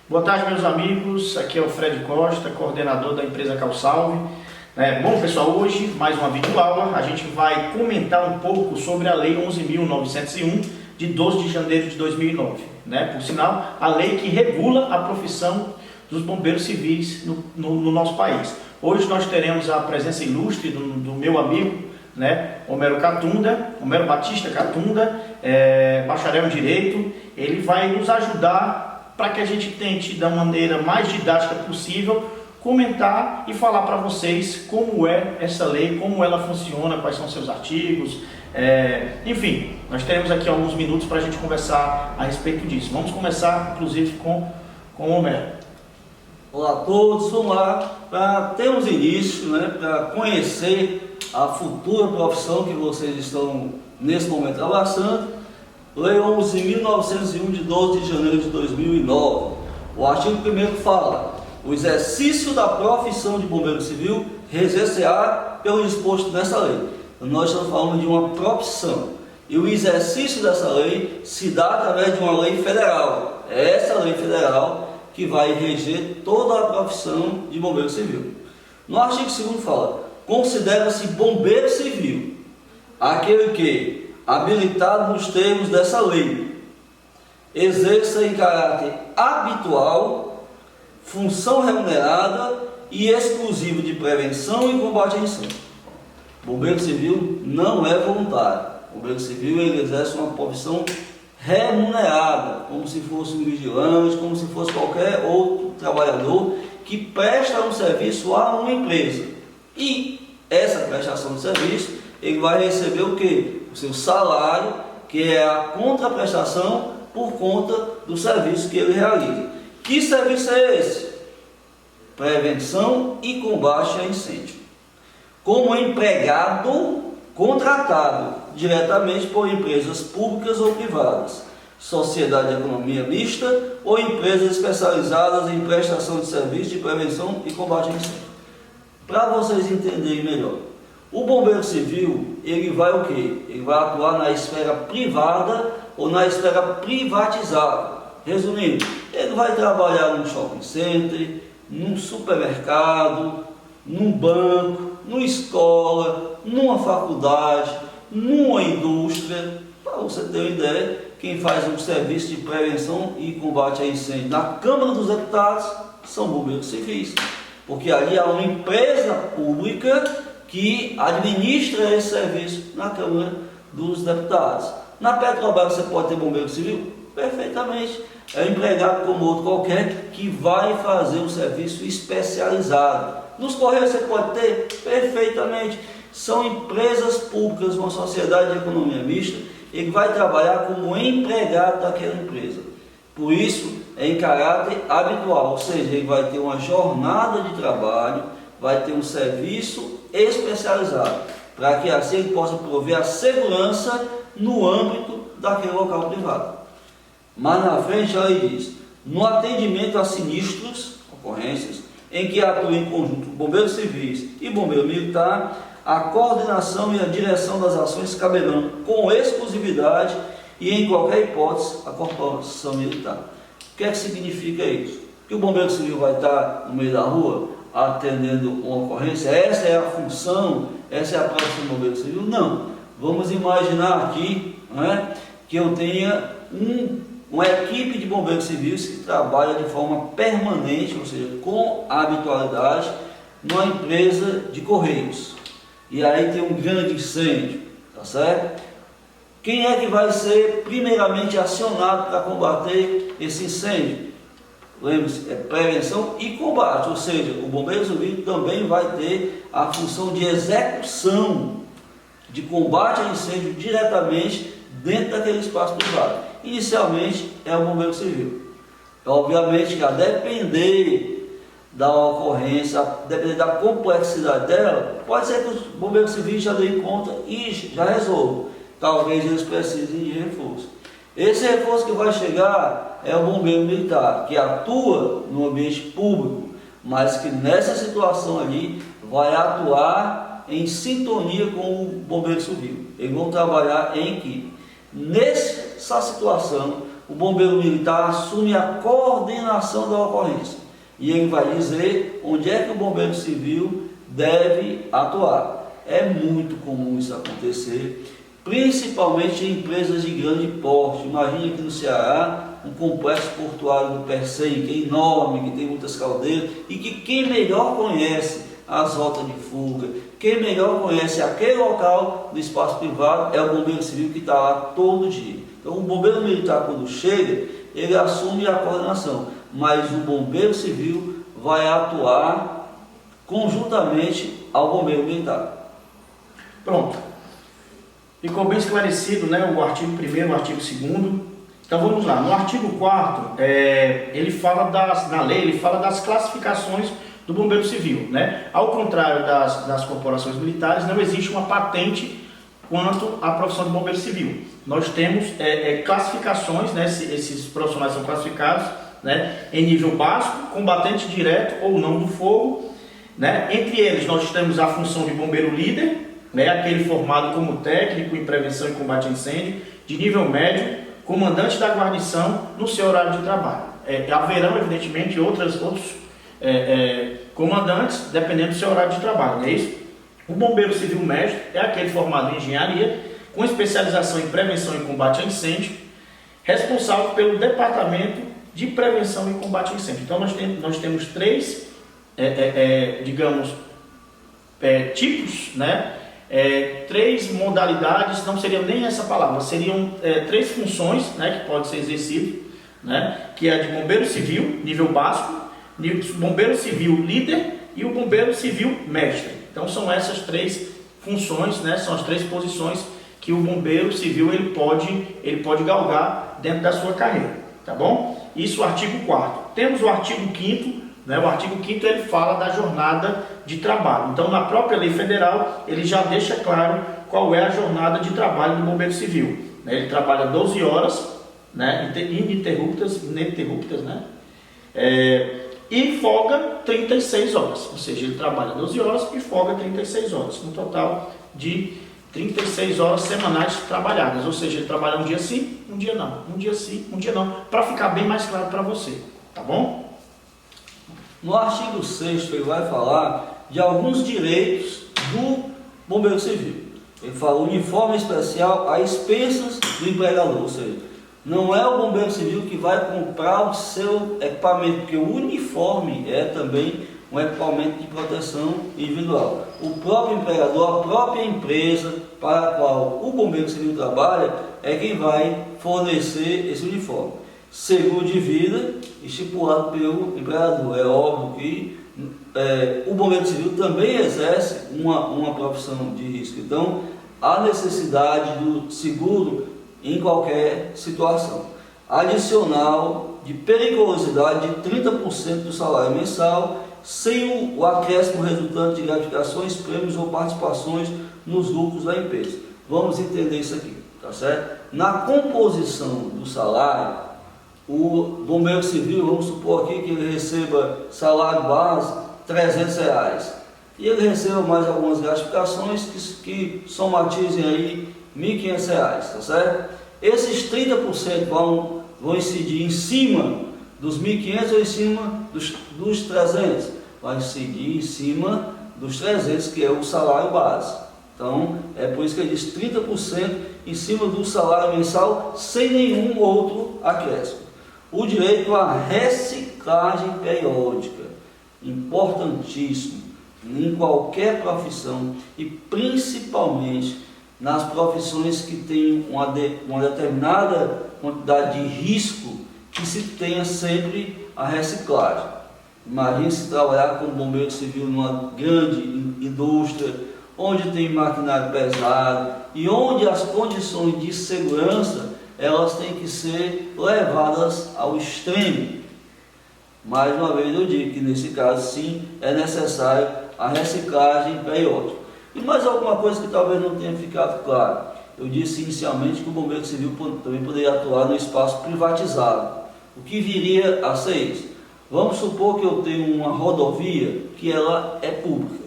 Boa tarde, meus amigos. Aqui é o Fred Costa, coordenador da empresa Calsalve. Bom, pessoal, hoje, mais uma videoaula, a gente vai comentar um pouco sobre a Lei 11.901, de 12 de janeiro de 2009. Por sinal, a lei que regula a profissão dos bombeiros civis no nosso país. Hoje nós teremos a presença ilustre do meu amigo, Homero Batista Catunda, bacharel em Direito. Ele vai nos ajudar para que a gente tente, da maneira mais didática possível, comentar e falar para vocês como é essa lei, como ela funciona, quais são seus artigos, enfim, nós teremos aqui alguns minutos para a gente conversar a respeito disso. Vamos começar, inclusive, com o Homero. Olá a todos, vamos lá, para termos início, para conhecer a futura profissão que vocês estão nesse momento abraçando. Lei 11.901 de 12 de janeiro de 2009. O artigo 1º fala: o exercício da profissão de bombeiro civil reger-se-á pelo disposto nessa lei. Então, nós estamos falando de uma profissão. E o exercício dessa lei se dá através de uma lei federal. É essa lei federal que vai reger toda a profissão de bombeiro civil. No artigo 2º fala: considera-se bombeiro civil aquele que, habilitado nos termos dessa lei, exerça em caráter habitual, função remunerada e exclusiva de prevenção e combate a incêndio. Bombeiro civil não é voluntário. Bombeiro civil ele exerce uma profissão remunerada, como se fosse um vigilante, como se fosse qualquer outro trabalhador que presta um serviço a uma empresa. E essa prestação de serviço, ele vai receber o quê? O seu salário, que é a contraprestação por conta do serviço que ele realiza. Que serviço é esse? Prevenção e combate a incêndio. Como empregado contratado diretamente por empresas públicas ou privadas, sociedade de economia mista ou empresas especializadas em prestação de serviço de prevenção e combate a incêndio. Para vocês entenderem melhor, o bombeiro civil, ele vai o quê? Ele vai atuar na esfera privada ou na esfera privatizada. Resumindo, ele vai trabalhar num shopping center, num supermercado, num banco, numa escola, numa faculdade, numa indústria. Para você ter uma ideia, quem faz um serviço de prevenção e combate a incêndio na Câmara dos Deputados são bombeiros civis, porque ali há uma empresa pública que administra esse serviço na Câmara dos Deputados. Na Petrobras você pode ter bombeiro civil? Perfeitamente. É um empregado como outro qualquer que vai fazer um serviço especializado. Nos Correios você pode ter? Perfeitamente. São empresas públicas, uma sociedade de economia mista, ele vai trabalhar como empregado daquela empresa. Por isso, é em caráter habitual, ou seja, ele vai ter uma jornada de trabalho, vai ter um serviço especializado, para que assim ele possa prover a segurança no âmbito daquele local privado. Mas na frente ela diz: no atendimento a sinistros, ocorrências, em que atuam em conjunto bombeiros civis e bombeiro militar, a coordenação e a direção das ações caberão com exclusividade e em qualquer hipótese a corporação militar. O que é que significa isso? Que o bombeiro civil vai estar no meio da rua atendendo uma ocorrência? Essa é a função, essa é a profissão do bombeiro civil? Não. Vamos imaginar aqui, que eu tenha uma equipe de bombeiros civis que trabalha de forma permanente, ou seja, com habitualidade, numa empresa de correios. E aí tem um grande incêndio, tá certo? Quem é que vai ser primeiramente acionado para combater esse incêndio? Lembre-se, é prevenção e combate, ou seja, o bombeiro civil também vai ter a função de execução de combate a incêndio diretamente dentro daquele espaço privado. Inicialmente é o bombeiro civil. Obviamente que a depender da ocorrência, a depender da complexidade dela, pode ser que os bombeiros civis já deem conta e já resolvam. Talvez eles precisem de reforço. Esse reforço que vai chegar é o bombeiro militar, que atua no ambiente público, mas que nessa situação ali vai atuar em sintonia com o bombeiro civil. Eles vão trabalhar em equipe. Nessa situação, o bombeiro militar assume a coordenação da ocorrência e ele vai dizer onde é que o bombeiro civil deve atuar. É muito comum isso acontecer, principalmente em empresas de grande porte. Imagine aqui no Ceará, um complexo portuário do Percém, que é enorme, que tem muitas caldeiras, e que quem melhor conhece as rotas de fuga, quem melhor conhece aquele local do espaço privado é o bombeiro civil, que está lá todo dia. Então o bombeiro militar, quando chega, ele assume a coordenação, mas o bombeiro civil vai atuar conjuntamente ao bombeiro militar. Pronto. Ficou bem esclarecido, né, o artigo 1º, o artigo 2º. Então vamos lá. No artigo 4º, ele fala na lei, ele fala das classificações do bombeiro civil, né? Ao contrário das corporações militares, não existe uma patente quanto à profissão de bombeiro civil. Nós temos classificações, né? Esses profissionais são classificados, né, em nível básico, combatente direto ou não do fogo, né? Entre eles nós temos a função de bombeiro líder, né, aquele formado como técnico em prevenção e combate a incêndio, de nível médio, comandante da guarnição no seu horário de trabalho. Haverão, evidentemente, outros comandantes, dependendo do seu horário de trabalho, não é isso? O bombeiro civil médio é aquele formado em engenharia, com especialização em prevenção e combate a incêndio, responsável pelo departamento de prevenção e combate a incêndio. Então nós temos três, tipos, né? Três modalidades, não seria nem essa palavra, seriam três funções, né, que pode ser exercido, né, que é a de bombeiro civil, nível básico, bombeiro civil líder e o bombeiro civil mestre. Então são essas três funções, né, são as três posições que o bombeiro civil ele pode galgar dentro da sua carreira, tá bom? Isso o artigo 4º. Temos o artigo 5º, né? O artigo 5º ele fala da jornada de trabalho. Então, na própria lei federal, ele já deixa claro qual é a jornada de trabalho do bombeiro civil. Ele trabalha 12 horas, né, ininterruptas, né? E folga 36 horas. Ou seja, ele trabalha 12 horas e folga 36 horas. Um total de 36 horas semanais trabalhadas. Ou seja, ele trabalha um dia sim, um dia não. Um dia sim, um dia não. Para ficar bem mais claro para você. Tá bom? No artigo 6º ele vai falar de alguns direitos do bombeiro civil. Ele fala uniforme especial a expensas do empregador, ou seja, não é o bombeiro civil que vai comprar o seu equipamento, porque o uniforme é também um equipamento de proteção individual. O próprio empregador, a própria empresa para a qual o bombeiro civil trabalha, é quem vai fornecer esse uniforme. Seguro de vida estipulado pelo empregador. É óbvio que o bombeiro civil também exerce uma profissão de risco. Então, há necessidade do seguro em qualquer situação. Adicional de periculosidade de 30% do salário mensal, sem o acréscimo resultante de gratificações, prêmios ou participações nos lucros da empresa. Vamos entender isso aqui, tá certo? Na composição do salário, o bombeiro civil, vamos supor aqui que ele receba salário base R$300 e ele receba mais algumas gratificações que somatizem aí R$1.500, tá certo? Esses 30% vão incidir em cima dos 1.500 ou em cima dos 300? Vai incidir em cima dos 300, que é o salário base. Então, é por isso que ele diz 30% em cima do salário mensal, sem nenhum outro acréscimo. O direito à reciclagem periódica, importantíssimo, em qualquer profissão e principalmente nas profissões que têm uma determinada quantidade de risco, que se tenha sempre a reciclagem. Imagine se trabalhar como bombeiro civil numa grande indústria, onde tem maquinário pesado e onde as condições de segurança elas têm que ser levadas ao extremo. Mais uma vez eu digo que nesse caso sim é necessário a reciclagem periódica. E mais alguma coisa que talvez não tenha ficado claro. Eu disse inicialmente que o bombeiro civil também poderia atuar no espaço privatizado. O que viria a ser isso? Vamos supor que eu tenho uma rodovia que ela é pública.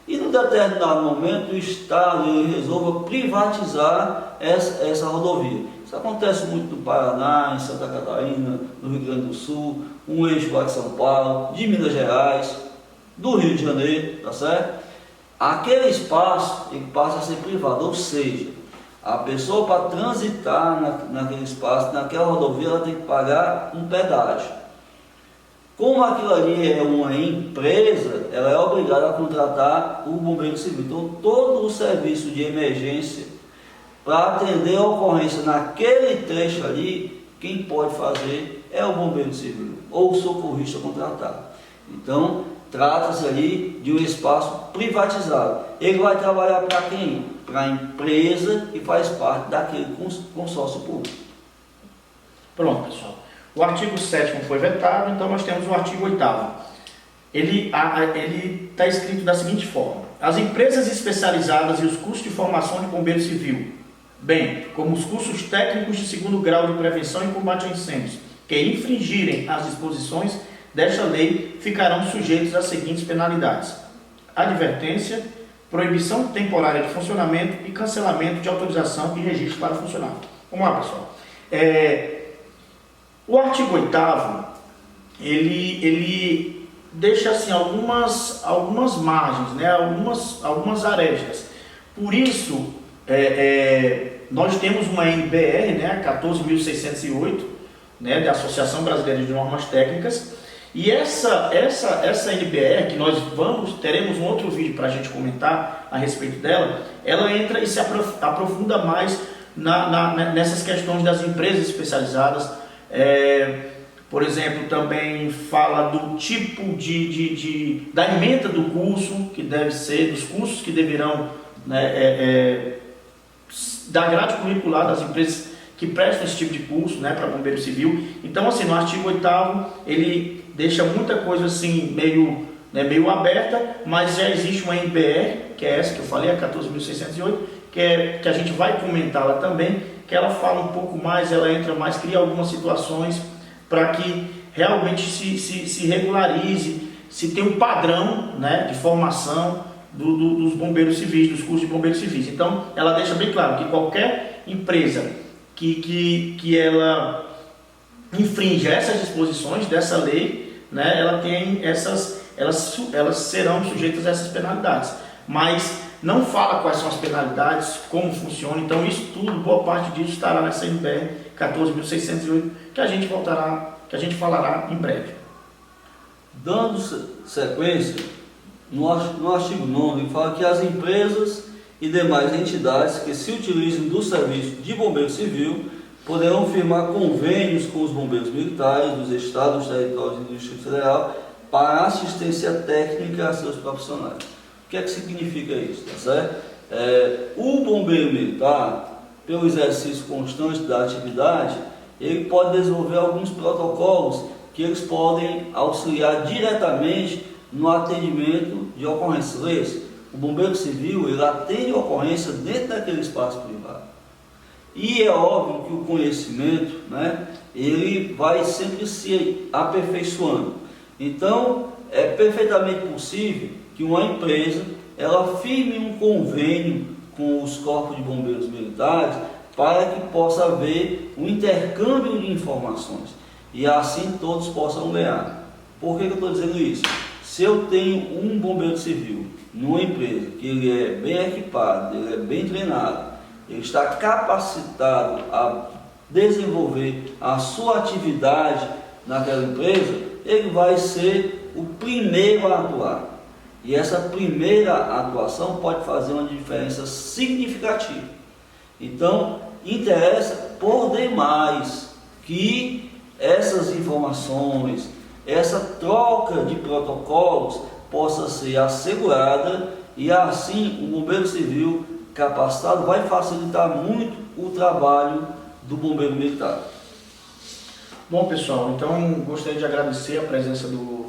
E num determinado momento o Estado resolva privatizar essa rodovia. Isso acontece muito no Paraná, em Santa Catarina, no Rio Grande do Sul, um eixo lá de São Paulo, de Minas Gerais, do Rio de Janeiro, tá certo? Aquele espaço ele passa a ser privado, ou seja, a pessoa para transitar naquele espaço, naquela rodovia, ela tem que pagar um pedágio. Como aquilo ali é uma empresa, ela é obrigada a contratar o bombeiro civil. Então, todo o serviço de emergência, para atender a ocorrência naquele trecho ali, quem pode fazer é o bombeiro civil ou o socorrista contratado. Então, trata-se ali de um espaço privatizado. Ele vai trabalhar para quem? Para a empresa que faz parte daquele consórcio público. Pronto, pessoal. O artigo 7º foi vetado, então nós temos o artigo 8º. Ele está escrito da seguinte forma: as empresas especializadas e os cursos de formação de bombeiro civil, bem como os cursos técnicos de segundo grau de prevenção e combate a incêndios, que infringirem as disposições desta lei, ficarão sujeitos às seguintes penalidades: advertência, proibição temporária de funcionamento e cancelamento de autorização e registro para funcionar. Vamos lá, pessoal. O artigo 8º, ele deixa assim algumas margens, né? algumas arestas. Por isso, nós temos uma NBR, né? 14.608, né? Da Associação Brasileira de Normas Técnicas, e essa NBR, que nós teremos um outro vídeo para a gente comentar a respeito dela, ela entra e se aprofunda mais nessas questões das empresas especializadas. Por exemplo, também fala do tipo da ementa do curso, que deve ser, dos cursos que deverão, né, da grade curricular das empresas que prestam esse tipo de curso, né, para bombeiro civil. Então, assim, no artigo 8º, ele deixa muita coisa assim meio aberta, mas já existe uma NBR, que é essa que eu falei, a 14.608, que a gente vai comentá-la também, que ela fala um pouco mais, ela entra mais, cria algumas situações para que realmente se regularize, se tenha um padrão, né, de formação dos bombeiros civis, dos cursos de bombeiros civis. Então, ela deixa bem claro que qualquer empresa que ela infringe essas disposições dessa lei, né, elas serão sujeitas a essas penalidades. Mas não fala quais são as penalidades, como funciona. Então isso tudo, boa parte disso estará nessa NBR 14.608, que a gente falará em breve. Dando sequência, no artigo 9 ele fala que as empresas e demais entidades que se utilizem do serviço de bombeiro civil poderão firmar convênios com os bombeiros militares dos estados, territórios e do Distrito Federal para assistência técnica a seus profissionais. O que é que significa isso? Tá certo? O bombeiro militar, pelo exercício constante da atividade, ele pode desenvolver alguns protocolos que eles podem auxiliar diretamente no atendimento de ocorrências. O bombeiro civil, ele atende a ocorrência dentro daquele espaço privado. E é óbvio que o conhecimento, né, ele vai sempre se aperfeiçoando. Então, é perfeitamente possível que uma empresa ela firme um convênio com os corpos de bombeiros militares para que possa haver um intercâmbio de informações e assim todos possam ganhar. Por que eu estou dizendo isso? Se eu tenho um bombeiro civil numa empresa que ele é bem equipado, ele é bem treinado, ele está capacitado a desenvolver a sua atividade naquela empresa, ele vai ser o primeiro a atuar. E essa primeira atuação pode fazer uma diferença significativa. Então, interessa por demais que essas informações, essa troca de protocolos possa ser assegurada e assim o bombeiro civil capacitado vai facilitar muito o trabalho do bombeiro militar. Bom, pessoal, então gostaria de agradecer a presença do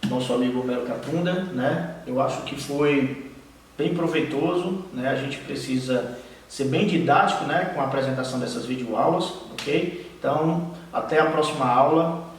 nosso amigo Homero Catunda, né? Eu acho que foi bem proveitoso, né? A gente precisa ser bem didático, né, com a apresentação dessas videoaulas, ok? Então, até a próxima aula.